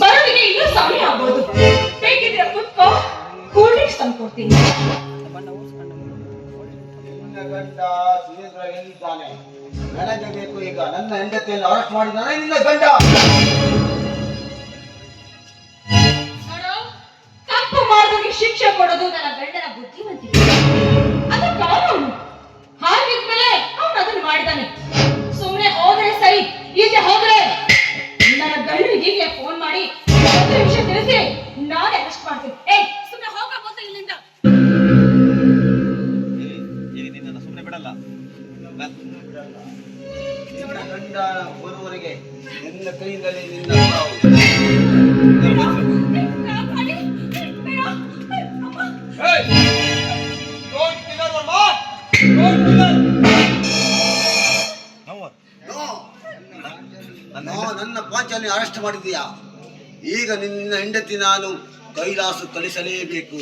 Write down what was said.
ಬರೋದಿಗೆ ಇನ್ನೂ ಸಮಯ ಆಗ್ಬೋದು. ಬೇಕಿದ್ರೆ ಕುತ್ಕೋ, ಕೂಲ್ ಡ್ರಿಂಕ್ಸ್ ತಂದ್ಕೊಡ್ತೀನಿ. ಗಂಡ ಸುರೇಂದ್ರ ಎಲ್ಲಿದ್ದಾನೆ? ನನಗೆ ಬೇಕು ಈಗ. ನನ್ನ ಹೆಂಡತಿಯನ್ನು ಅರೆಸ್ಟ್ ಮಾಡಿದ್ದಾನೆ ನಿನ್ನ ಗಂಡ. ತಪ್ಪು ಮಾಡಿದವರಿಗೆ ಶಿಕ್ಷೆ ಕೊಡೋದು ನನ್ನ ಗಂಡನ ಬುದ್ಧಿವಂತಿಕೆ, ಅದು ಕಾನೂನು. ಹಾಗಿದ್ಮೇಲೆ ಅವನು ಅದನ್ನು ಮಾಡಿದ್ದಾನೆ. ಸುಮ್ಮನೆ ಹೋದ್ರೆ ಸರಿ, ಈಚೆ ಹೋದ್ರೆ ನನ್ನ ಗಂಡನಿಗೆ ಈಗಲೇ ಫೋನ್ ಮಾಡಿ ವಿಷಯ ತಿಳಿಸಿ ನಾನೇ ಅರೆಸ್ಟ್ ಮಾಡ್ತೀನಿ. ಸುಮ್ಮನೆ ಹೋಗ ಮೊದಲು ಇಲ್ಲಿಂದ. ನಿನ್ನನ್ನು ಸುಮ್ಮನೆ ಬಿಡಲ್ಲ. ನಿನ್ನ ಗಂಡ ಬರುವವರೆಗೆ ನಿನ್ನ ಕೈಯಿಂದಲೇ ನಿನ್ನ ನನ್ನ ಪಾಂಚಾಲಿ ಅರೆಸ್ಟ್ ಮಾಡಿದೀಯಾ. ಈಗ ನಿನ್ನ ಹೆಂಡತಿ ನಾನು ಕೈಲಾಸ ಕಳಿಸಲೇಬೇಕು.